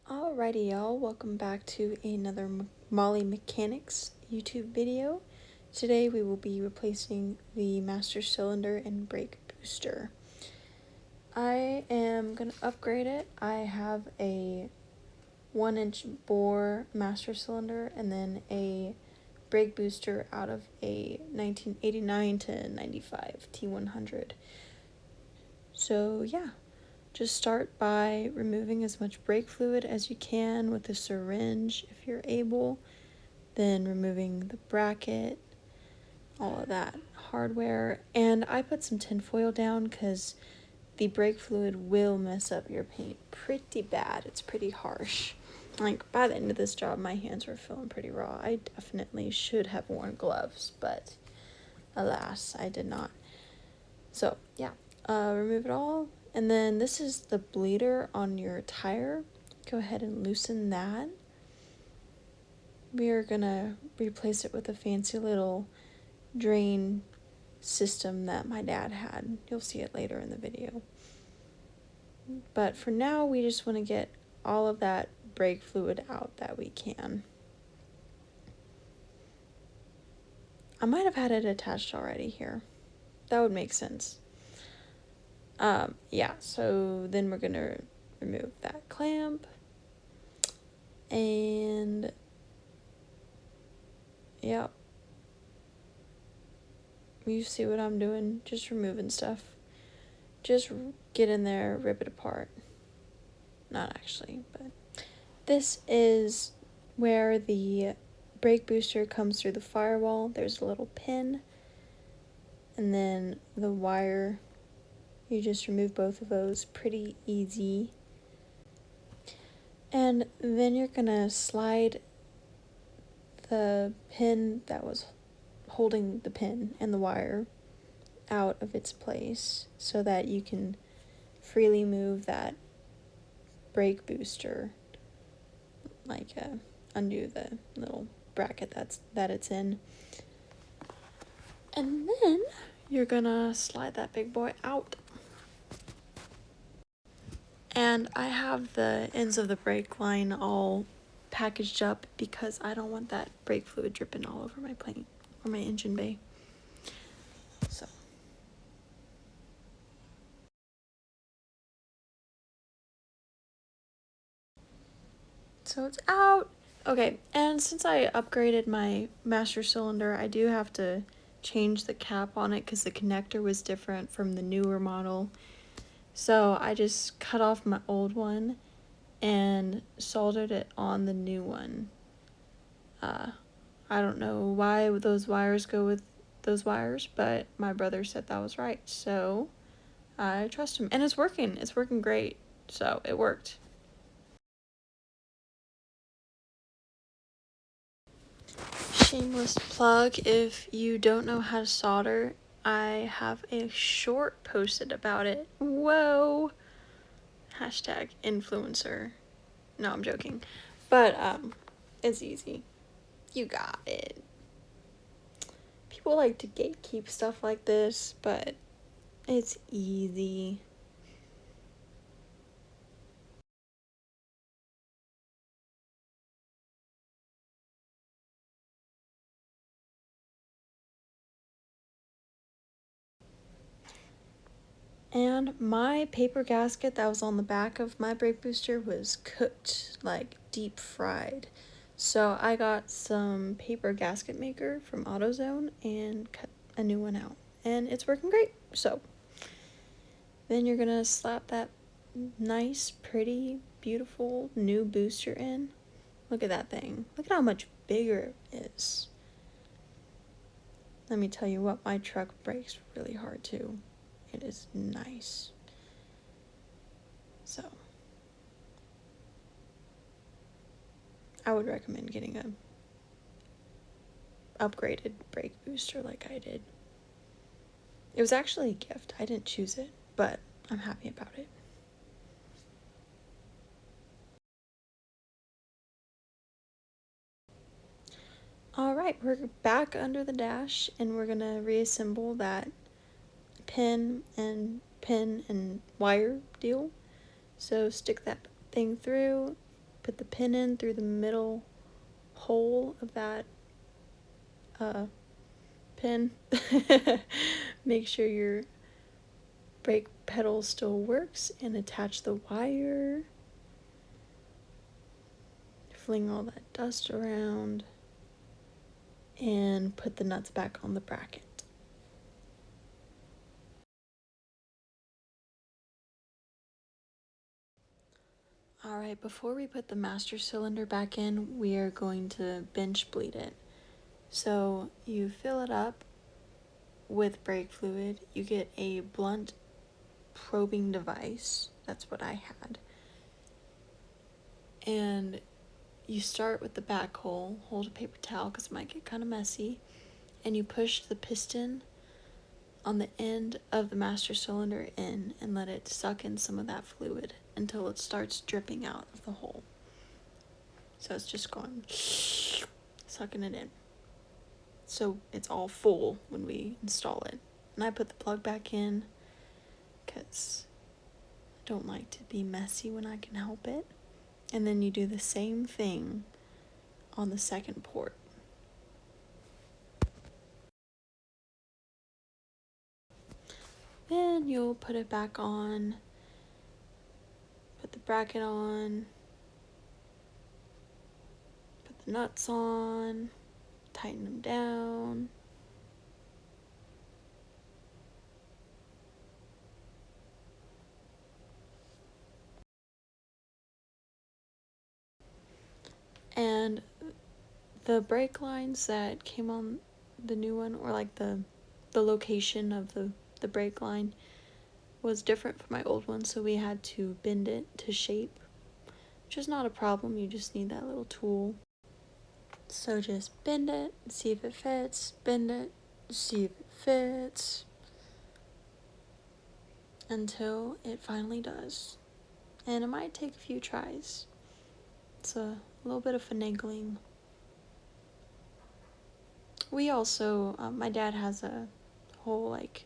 Alrighty y'all, welcome back to another Molly Mechanics YouTube video. Today we will be replacing the master cylinder and brake booster. I am going to upgrade it. I have a 1-inch bore master cylinder and then a brake booster out of a 1989 to 95 T100. So yeah. Just start by removing as much brake fluid as you can with a syringe if you're able, then removing the bracket, all of that hardware. And I put some tin foil down because the brake fluid will mess up your paint pretty bad. It's pretty harsh. Like, by the end of this job, my hands were feeling pretty raw. I definitely should have worn gloves, but alas, I did not. So, yeah, remove it all. And then this is the bleeder on your tire. Go ahead and loosen that. We are gonna replace it with a fancy little drain system that my dad had. You'll see it later in the video. But for now, we just want to get all of that brake fluid out that we can. I might have had it attached already here. That would make sense. Yeah, so then we're gonna remove that clamp. And yep. You see what I'm doing? Just removing stuff. Just get in there, rip it apart. Not actually, but this is where the brake booster comes through the firewall. There's a little pin, and then the wire. You just remove both of those, pretty easy. And then you're gonna slide the pin that was holding the pin and the wire out of its place so that you can freely move that brake booster, like undo the little bracket that it's in. And then you're gonna slide that big boy out. And I have the ends of the brake line all packaged up because I don't want that brake fluid dripping all over my plate or my engine bay. So it's out. Okay, and since I upgraded my master cylinder, I do have to change the cap on it because the connector was different from the newer model. So I just cut off my old one and soldered it on the new one. I don't know why those wires go with those wires, but my brother said that was right, so I trust him. And it's working. It's working great. So it worked. Shameless plug, if you don't know how to solder, I have a short posted about it. Whoa! Hashtag influencer. No, I'm joking. But, it's easy. You got it. People like to gatekeep stuff like this, but it's easy. And my paper gasket that was on the back of my brake booster was cooked, like deep fried. So I got some paper gasket maker from AutoZone and cut a new one out. And it's working great. So then you're gonna slap that nice, pretty, beautiful new booster in. Look at that thing. Look at how much bigger it is. Let me tell you what, my truck brakes really hard too. It is nice. So I would recommend getting a upgraded brake booster like I did. It was actually a gift. I didn't choose it, but I'm happy about it. Alright, we're back under the dash and we're gonna reassemble that pin and wire deal. So stick that thing through, put the pin in through the middle hole of that pin. Make sure your brake pedal still works and attach the wire. Fling all that dust around and put the nuts back on the bracket. Alright, before we put the master cylinder back in, we are going to bench bleed it. So you fill it up with brake fluid. You get a blunt probing device. That's what I had. And you start with the back hole, hold a paper towel because it might get kind of messy, and you push the piston on the end of the master cylinder in and let it suck in some of that fluid until it starts dripping out of the hole. So it's just going sucking it in. So it's all full when we install it. And I put the plug back in because I don't like to be messy when I can help it. And then you do the same thing on the second port. Then you'll put it back on, put the bracket on, put the nuts on, tighten them down. And the brake lines that came on the new one, or like the location of the brake line, was different from my old one, so we had to bend it to shape, which is not a problem. You just need that little tool. So just bend it, see if it fits, bend it, see if it fits, until it finally does. And it might take a few tries. It's a little bit of finagling. We also, my dad has a whole like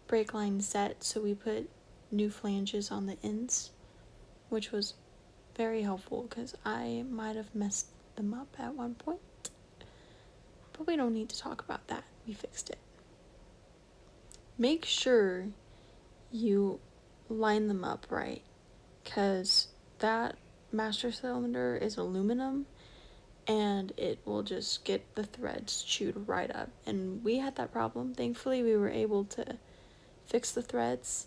brake line set, so we put new flanges on the ends, which was very helpful because I might have messed them up at one point. But we don't need to talk about that. We fixed it. Make sure you line them up right, because that master cylinder is aluminum and it will just get the threads chewed right up. And we had that problem. Thankfully, we were able to fix the threads,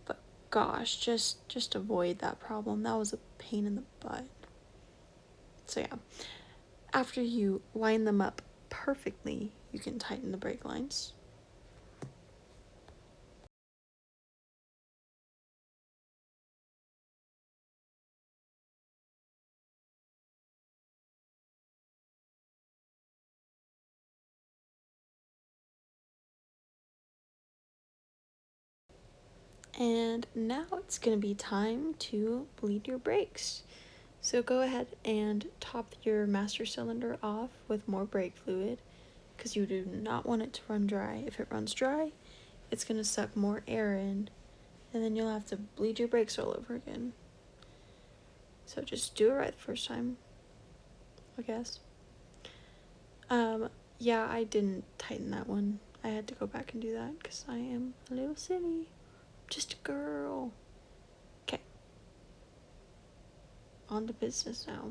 but gosh, just avoid that problem. That was a pain in the butt. So yeah, after you line them up perfectly, you can tighten the brake lines. And now it's going to be time to bleed your brakes. So go ahead and top your master cylinder off with more brake fluid, because you do not want it to run dry. If it runs dry, it's going to suck more air in, and then you'll have to bleed your brakes all over again. So just do it right the first time, I guess. Yeah, I didn't tighten that one. I had to go back and do that because I am a little silly. Just a girl. Okay. On to business now.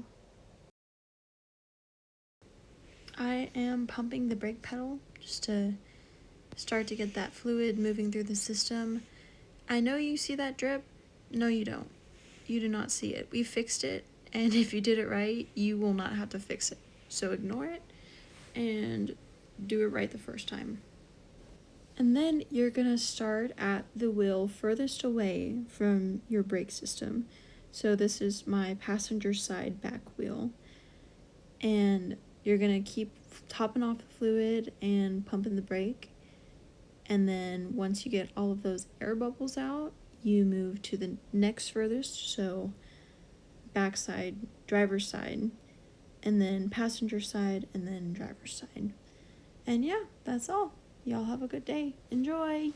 I am pumping the brake pedal just to start to get that fluid moving through the system. I know you see that drip. No, you don't. You do not see it. We fixed it, and if you did it right, you will not have to fix it. So ignore it and do it right the first time. And then you're gonna start at the wheel furthest away from your brake system. So this is my passenger side back wheel. And you're gonna keep topping off the fluid and pumping the brake. And then once you get all of those air bubbles out, you move to the next furthest, so backside, driver's side, and then passenger side, and then driver's side. And yeah, that's all. Y'all have a good day. Enjoy!